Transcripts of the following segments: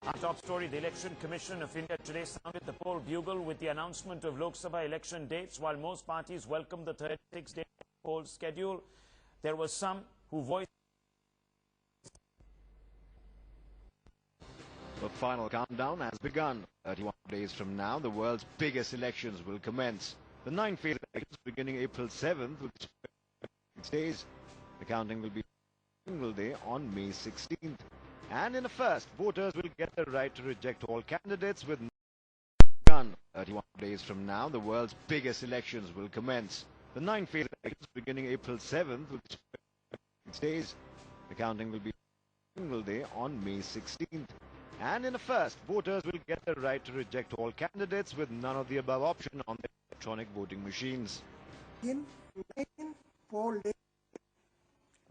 Our top story, the Election Commission of India today sounded the poll bugle with the announcement of Lok Sabha election dates. While most parties welcomed the 36-day poll schedule, there were some who voiced. The final countdown has begun. 31 days from now, the world's biggest elections will commence. The 9 phase elections beginning April 7th with 6 days. The counting will be a single day on May 16th. And in a first, voters will get the right to reject all candidates with gun. 31 days from now, the world's biggest elections will commence. The 9 phase elections beginning April 7th with 6 days. The counting will be a single day on May 16th. And in a first, voters will get the right to reject all candidates with none of the above option on their electronic voting machines. In 9 poll days,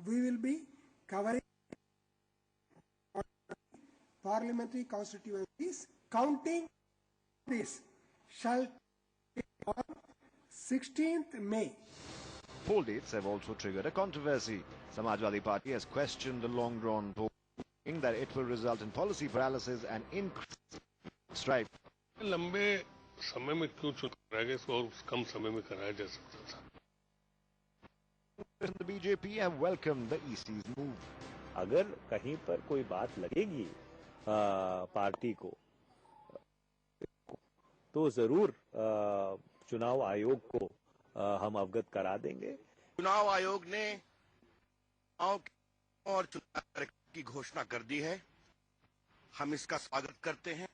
we will be covering parliamentary constituencies. Counting this shall take on 16th May. Poll dates have also triggered a controversy. Samajwadi Party has questioned the long-drawn poll, saying that it will result in policy paralysis and increased strife. लंबे समय में क्यों चुनाव कराया और कम समय में कराया जा सकता था? The BJP have welcomed the EC's move. अगर कहीं पर कोई बात लगेगी पार्टी को तो जरूर चुनाव आयोग को हम अवगत करा देंगे। चुनाव आयोग ने और चुनाव की घोषणा कर दी है, हम इसका स्वागत करते हैं।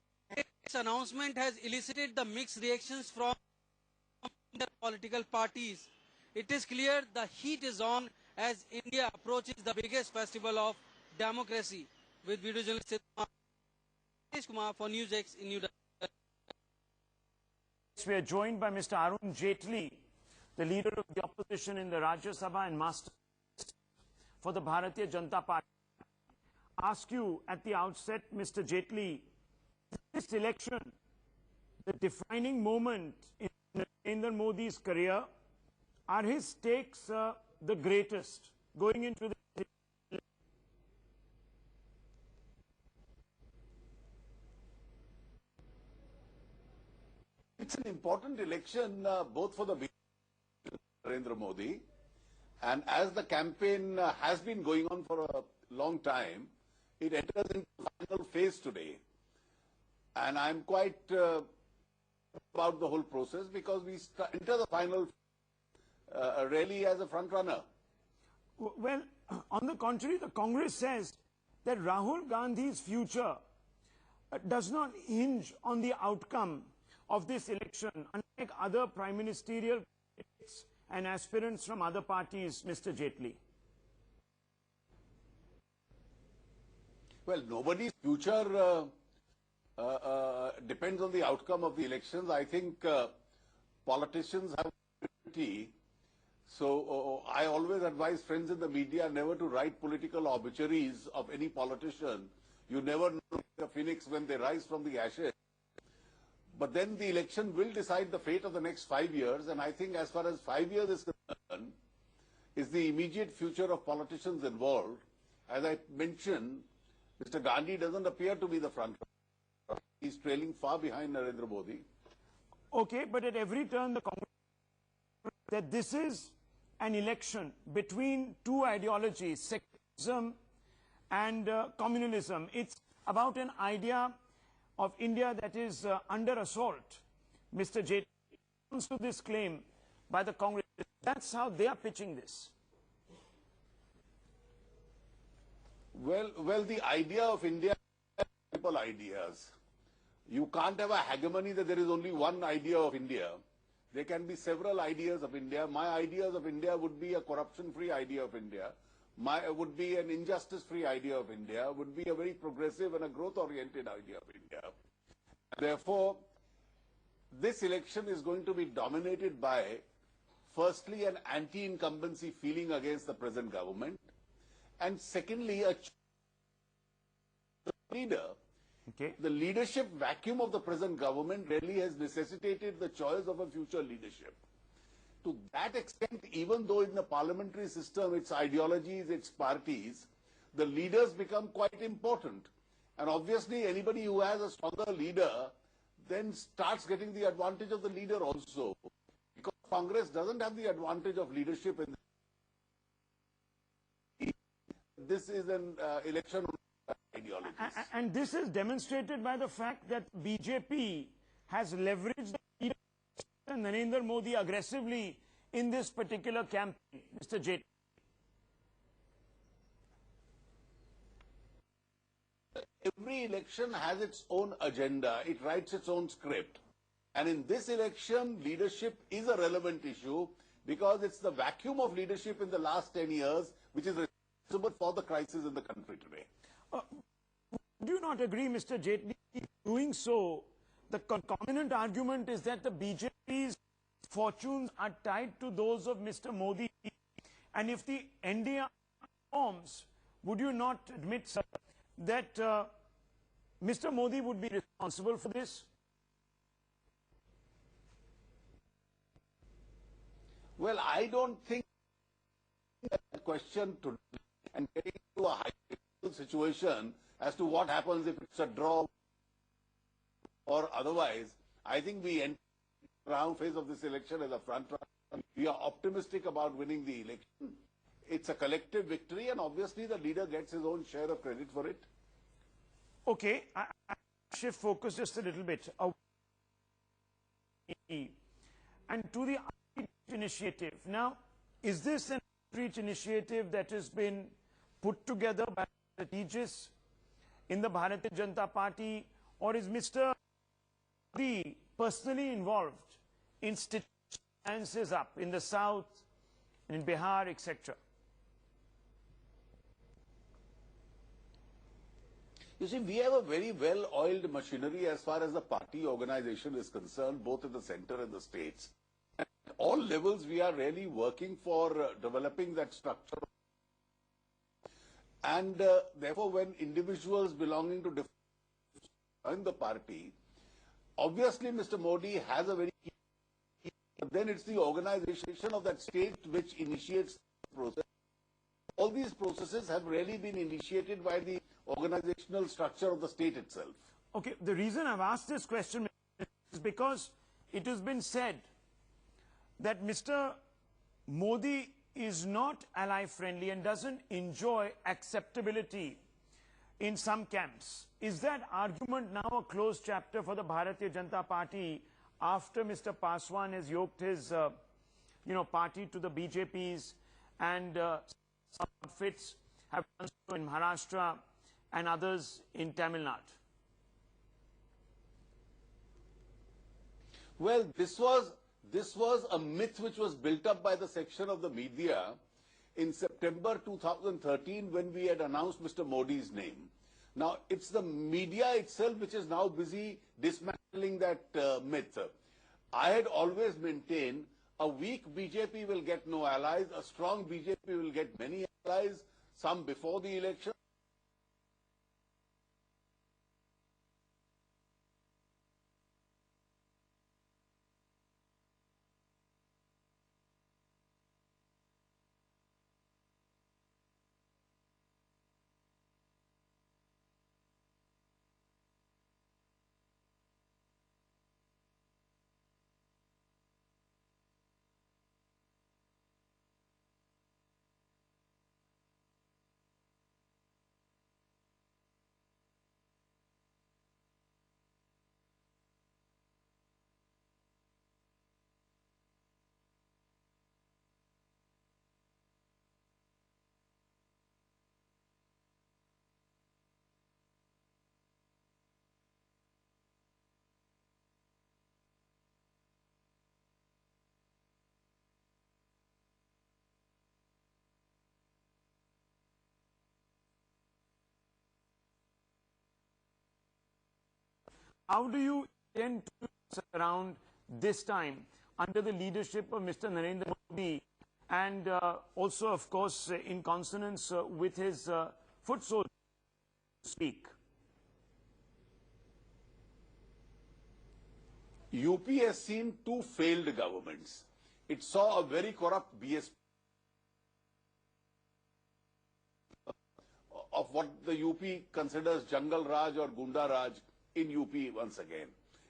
This announcement has elicited the mixed reactions from the political parties. It is clear the heat is on as India approaches the biggest festival of democracy. With video journalist Kumar for NewsX in New Delhi. We are joined by Mr. Arun Jaitley, the leader of the opposition in the Rajya Sabha and master for the Bharatiya Janata Party. Ask you at the outset, Mr. Jaitley, this election, the defining moment in Narendra Modi's career, are his stakes the greatest going into the It's an important election both for the Narendra Modi, and as the campaign has been going on for a long time, it enters into the final phase today. And I'm quite about the whole process because we enter the final really as a front runner. Well, on the contrary, the Congress says that Rahul Gandhi's future does not hinge on the outcome of this election, unlike other prime ministerial candidates and aspirants from other parties, Mr. Jaitley. Well, nobody's future depends on the outcome of the elections. I think politicians have duty. So I always advise friends in the media never to write political obituaries of any politician. You never know the phoenix when they rise from the ashes. But then the election will decide the fate of the next 5 years, and I think as far as 5 years is concerned, is the immediate future of politicians involved. As I mentioned, Mr. Gandhi doesn't appear to be the front runner. He's trailing far behind Narendra Modi. Okay, but at every turn, the Congress that this is an election between two ideologies, secularism and communalism. It's about an idea of India that is under assault. Mr. Jaitley comes to this claim by the Congress. That's how they are pitching this. Well, the idea of India is multiple ideas. You can't have a hegemony that there is only one idea of India. There can be several ideas of India. My ideas of India would be a corruption-free idea of India. Would be an injustice-free idea of India, would be a very progressive and a growth-oriented idea of India. Therefore, this election is going to be dominated by, firstly, an anti-incumbency feeling against the present government, and secondly, a leader. Okay. The leadership vacuum of the present government really has necessitated the choice of a future leadership. To that extent, even though in the parliamentary system, its ideologies, its parties, the leaders become quite important. And obviously, anybody who has a stronger leader then starts getting the advantage of the leader also. Because Congress doesn't have the advantage of leadership in this is an election of ideologies. And this is demonstrated by the fact that BJP has leveraged the leadership of Narendra Modi aggressively in this particular campaign, Mr. Jaitley. Every election has its own agenda. It writes its own script. And in this election, leadership is a relevant issue because it's the vacuum of leadership in the last 10 years which is responsible for the crisis in the country today. Do you not agree, Mr. Jaitley? Doing so, the concomitant argument is that the BJP's fortunes are tied to those of Mr. Modi. And if the NDA forms, would you not admit, sir, that Mr. Modi would be responsible for this? Well, I don't think that question today and getting into a hypothetical situation as to what happens if it's a draw or otherwise. I think we enter the round phase of this election as a front runner. We are optimistic about winning the election. It's a collective victory, and obviously the leader gets his own share of credit for it. Okay, I shift focus just a little bit. And to the outreach initiative. Now, is this an outreach initiative that has been put together by strategists in the Bharatiya Janata Party, or is Mr. Modi personally involved in stitching alliances up in the south, in Bihar, etc.? You see, we have a very well-oiled machinery as far as the party organization is concerned, both in the center and the states. At all levels, we are really working for developing that structure. And therefore, when individuals belonging to different join the party, obviously Mr. Modi has a very key, but then it's the organization of that state which initiates the process. All these processes have really been initiated by the organizational structure of the state itself. Okay, the reason I've asked this question is because it has been said that Mr. Modi is not ally friendly and doesn't enjoy acceptability in some camps. Is that argument now a closed chapter for the Bharatiya Janata Party after Mr. Paswan has yoked his party to the BJP's, and some outfits have done so in Maharashtra and others in Tamil Nadu? Well, this was a myth which was built up by the section of the media in September 2013 when we had announced Mr. Modi's name. Now, it's the media itself which is now busy dismantling that myth. I had always maintained a weak BJP will get no allies, a strong BJP will get many allies, some before the election. How do you intend to surround this time under the leadership of Mr. Narendra Modi, and also, of course, in consonance with his foot soldiers, speak? UP has seen two failed governments. It saw a very corrupt BSP of what the UP considers Jungle Raj or Gunda Raj in UP once again.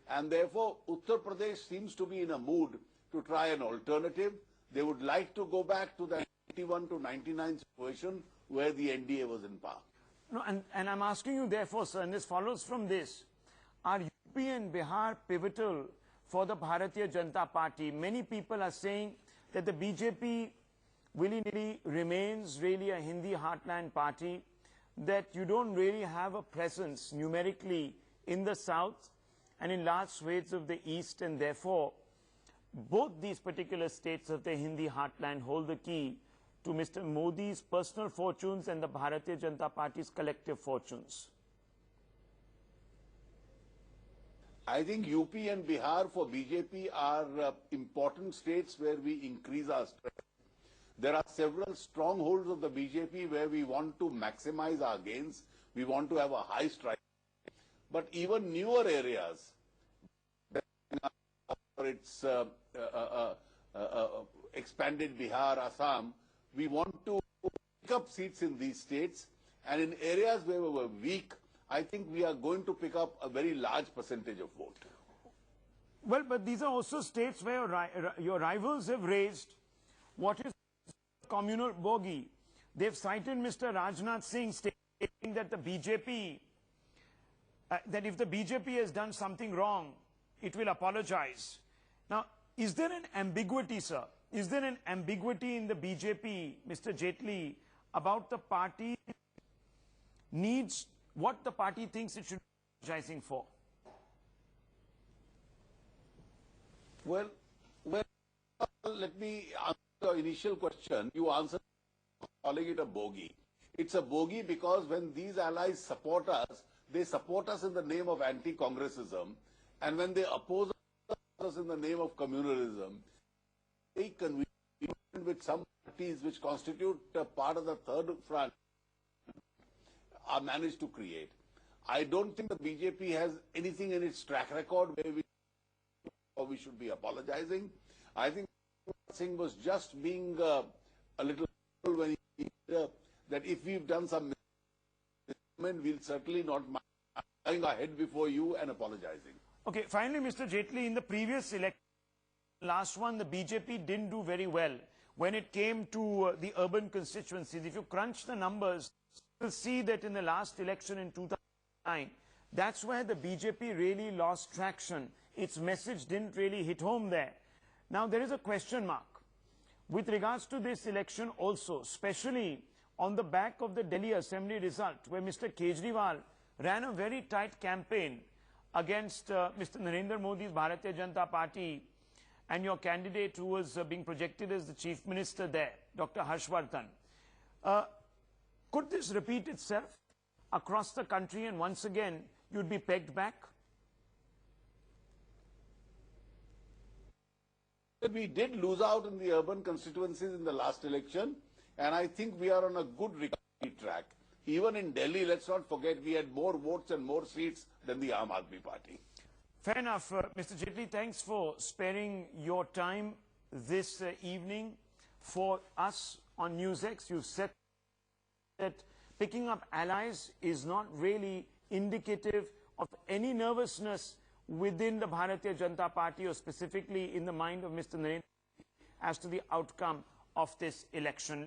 And therefore, Uttar Pradesh seems to be in a mood to try an alternative. They would like to go back to the 91 to 99 situation where the NDA was in power. No, and I'm asking you therefore, sir, and this follows from this, are UP and Bihar pivotal for the Bharatiya Janata Party? Many people are saying that the BJP willy-nilly remains really a Hindi heartland party, that you don't really have a presence numerically in the south and in large swathes of the east, and therefore both these particular states of the Hindi heartland hold the key to Mr. Modi's personal fortunes and the Bharatiya Janata Party's collective fortunes. I think UP and Bihar for BJP are important states where we increase our strength. There are several strongholds of the BJP where we want to maximize our gains. We want to have a high strike. But even newer areas, it's expanded Bihar, Assam, we want to pick up seats in these states. And in areas where we were weak, I think we are going to pick up a very large percentage of vote. Well, but these are also states where your rivals have raised what is communal bogey. They've cited Mr. Rajnath Singh stating that the BJP, that if the BJP has done something wrong, it will apologize. Now, is there an ambiguity, sir? Is there an ambiguity in the BJP, Mr. Jaitley, about the party needs, what the party thinks it should be apologizing for? Well, let me answer your initial question. You answered calling it a bogey. It's a bogey because when these allies support us, they support us in the name of anti-Congressism, and when they oppose us in the name of communalism, they convenient with some parties which constitute part of the third front are managed to create. I don't think the BJP has anything in its track record where we should be apologizing. I think Singh was just being a little when he said that if we've done some mistake, we'll certainly not mind going ahead before you and apologizing. Okay, finally, Mr. Jaitley, in the previous election, last one, the BJP didn't do very well when it came to the urban constituencies. If you crunch the numbers, you'll see that in the last election in 2009, that's where the BJP really lost traction. Its message didn't really hit home there. Now, there is a question mark with regards to this election also, especially on the back of the Delhi Assembly result, where Mr. Kejriwal ran a very tight campaign against Mr. Narendra Modi's Bharatiya Janata Party and your candidate who was being projected as the chief minister there, Dr. Harshvardhan. Could this repeat itself across the country and once again you'd be pegged back? We did lose out in the urban constituencies in the last election, and I think we are on a good recovery track. Even in Delhi, let's not forget, we had more votes and more seats than the Aam Aadmi Party. Fair enough. Mr. Jaitley, thanks for sparing your time this evening for us on NewsX. You've said that picking up allies is not really indicative of any nervousness within the Bharatiya Janata Party or specifically in the mind of Mr. Narendra as to the outcome of this election.